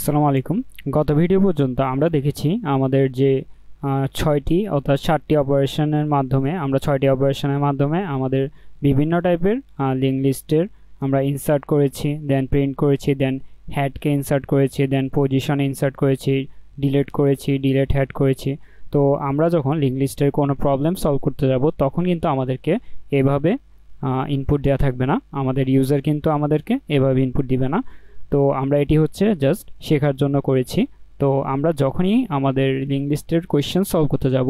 আসসালামু আলাইকুম। গত ভিডিও পর্যন্ত আমরা দেখেছি আমাদের যে 6টি অর্থাৎ 7টি অপারেশনের মাধ্যমে আমাদের বিভিন্ন টাইপের লিঙ্ক লিস্টের আমরা ইনসার্ট করেছি, দেন প্রিন্ট করেছি, দেন হেডকে ইনসার্ট করেছি, দেন পজিশন ইনসার্ট করেছি, ডিলিট হেড করেছি। তো আমরা যখন লিঙ্ক লিস্টের কোনো প্রবলেম সলভ করতে যাব তখন কিন্তু আমাদেরকে এভাবে ইনপুট দেওয়া থাকবে না, আমাদের ইউজার কিন্তু আমাদেরকে এভাবে ইনপুট দিবে না। তো আমরা এটি হচ্ছে জাস্ট শেখার জন্য করেছি। তো আমরা যখনই আমাদের লিঙ্ক লিস্টের কোয়েশ্চেন সলভ করতে যাব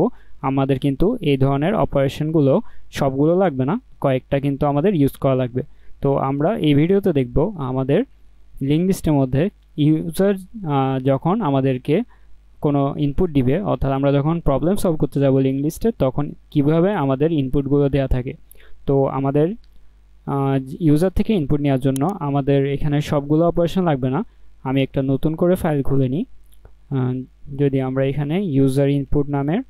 আমাদের কিন্তু এই ধরনের অপারেশনগুলো সবগুলো লাগবে না, কয়েকটা কিন্তু আমাদের ইউজ করা লাগবে। তো আমরা এই ভিডিওতে দেখব আমাদের লিঙ্ক লিস্টের মধ্যে ইউজার যখন আমাদেরকে কোনো ইনপুট দিবে, অর্থাৎ আমরা যখন প্রবলেম সলভ করতে যাব লিঙ্ক লিস্টে তখন কিভাবে আমাদের ইনপুটগুলো দেওয়া থাকে। তো আমাদের ইউজার থেকে ইনপুট নেওয়ার জন্য আমাদের এখানে সবগুলো অপারেশন লাগবে না। আমি একটা নতুন করে ফাইল খুলে নিই। যদি আমরা এখানে ইউজার ইনপুট নামের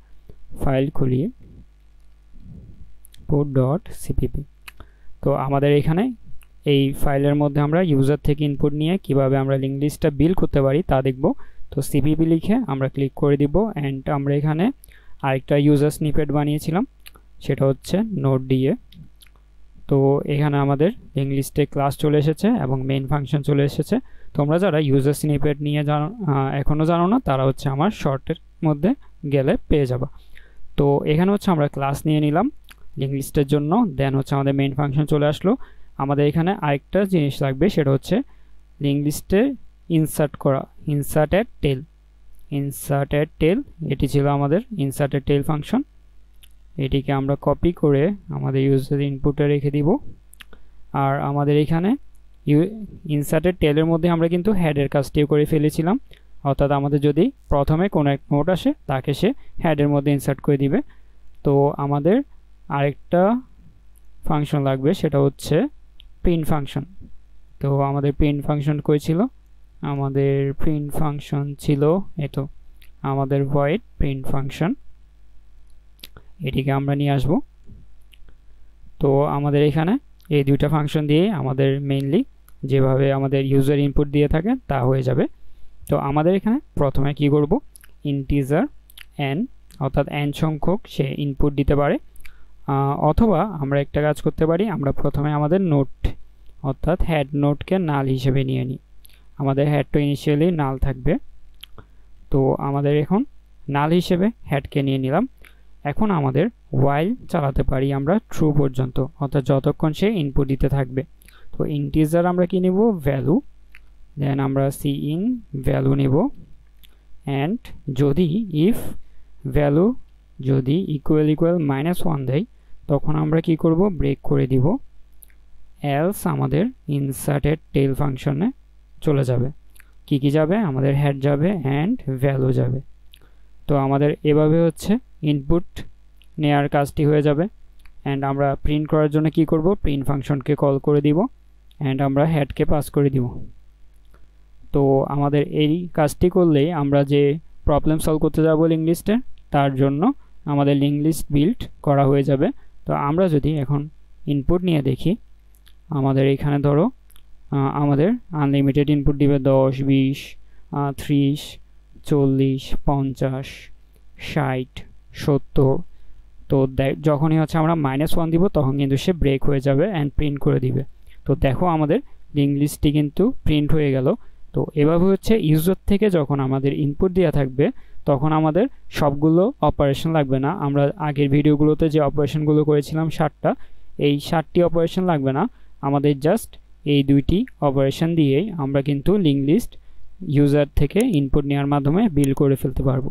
ফাইল খুলি input.cpp, তো আমাদের এখানে এই ফাইলের মধ্যে আমরা ইউজার থেকে ইনপুট নিয়ে কিভাবে আমরা লিঙ্ক লিস্টটা বিল্ড করতে পারি তা দেখব। তো সিপিপি লিখে আমরা ক্লিক করে দিব অ্যান্ড আমরা এখানে আরেকটা ইউজার স্নিপেট বানিয়েছিলাম, সেটা হচ্ছে নোড দিয়ে। তো এখানে আমাদের লিঙ্ক লিস্টে ক্লাস চলে এসেছে এবং মেইন ফাংশন চলে এসেছে। তোমরা যারা ইউজার স্নিপেট নিয়ে এখনও জানো না তারা হচ্ছে আমার শর্টের মধ্যে গেলে পেয়ে যাবা। তো এখানে হচ্ছে আমরা ক্লাস নিয়ে নিলাম লিঙ্ক লিস্টের জন্য, দেন হচ্ছে আমাদের মেইন ফাংশন চলে আসলো। আমাদের এখানে আরেকটা জিনিস লাগবে, সেটা হচ্ছে লিঙ্ক লিস্টে ইনসার্ট করা, ইনসার্টেড টেল। এটি ছিল আমাদের ইনসার্টেড টেল ফাংশন। এটিকে আমরা কপি করে আমাদের ইউজার ইনপুটে রেখে দিব। আর আমাদের এখানে ইনসার্টেড টেলের মধ্যে আমরা কিন্তু হেডের কাজটিও করে ফেলেছিলাম, অর্থাৎ আমাদের যদি প্রথমে কোনো এক নোট আসে তাকে সে হেডের মধ্যে ইনসার্ট করে দিবে। তো আমাদের আরেকটা ফাংশন লাগবে, সেটা হচ্ছে প্রিন্ট ফাংশন। তো আমাদের প্রিন্ট ফাংশন কই ছিল? আমাদের প্রিন্ট ফাংশন ছিল এতো, আমাদের ভয়েড প্রিন্ট ফাংশন, এটিকে আমরা নিয়ে আসব। তো আমাদের এখানে এই দুইটা ফাংশন দিয়ে আমাদের মেইনলি যেভাবে আমাদের ইউজার ইনপুট দিয়ে থাকে তা হয়ে যাবে। তো আমাদের এখানে প্রথমে কি করব, ইন্টিজার n, অর্থাৎ n সংখ্যক সে ইনপুট দিতে পারে, অথবা আমরা একটা কাজ করতে পারি, আমরা প্রথমে আমাদের নোট অর্থাৎ হেড নোটকে নাল হিসেবে নিয়ে নিই। আমাদের হেডটা ইনিশিয়ালি নাল থাকবে, তো আমাদের এখন নাল হিসেবে হেডকে নিয়ে নিলাম। এখন আমাদের while চালাতে পারি আমরা ট্রু পর্যন্ত, অর্থাৎ যতক্ষণ সে ইনপুট দিতে থাকবে। তো ইন্টিজার আমরা কি নেব, ভ্যালু, দেন আমরা সিইন ভ্যালু নেব, অ্যান্ড যদি ইফ ভ্যালু যদি ইকুয়াল -1 দেয় তখন আমরা কি করব, ব্রেক করে দিব, এলস আমাদের ইনসার্টেড টেল ফাংশনে চলে যাবে। কি যাবে, আমাদের হেড যাবে অ্যান্ড ভ্যালু যাবে। তো আমাদের এভাবে হচ্ছে ইনপুট নেয়ার কাজটি হয়ে যাবে। অ্যান্ড আমরা প্রিন্ট করার জন্য কি করব, প্রিন্ট ফাংশনকে কল করে দিব অ্যান্ড আমরা হেডকে পাস করে দিব। তো আমাদের এই কাজটি করলেই আমরা যে প্রবলেম সলভ করতে যাব লিঙ্ক লিস্টে তার জন্য আমাদের লিঙ্ক লিস্ট বিল্ড করা হয়ে যাবে। তো আমরা যদি এখন ইনপুট নিয়ে দেখি, আমাদের এখানে ধরো আমাদের আনলিমিটেড ইনপুট দিবে 10, 20, 30, 40, 50, 60, 70। তো যখনই হচ্ছে আমরা -1 দিব তখন কিন্তু সে ব্রেক হয়ে যাবে অ্যান্ড প্রিন্ট করে দিবে। তো দেখো আমাদের লিঙ্ক লিস্টটি কিন্তু প্রিন্ট হয়ে গেল। তো এভাবে হচ্ছে ইউজার থেকে যখন আমাদের ইনপুট দেওয়া থাকবে তখন আমাদের সবগুলো অপারেশন লাগবে না। আমরা আগের ভিডিওগুলোতে যে অপারেশনগুলো করেছিলাম 7টা, এই 7টি অপারেশন লাগবে না, আমাদের জাস্ট এই 2টি অপারেশন দিয়েই আমরা কিন্তু লিঙ্ক লিস্ট ইউজার থেকে ইনপুট নেওয়ার মাধ্যমে বিল্ড করে ফেলতে পারবো।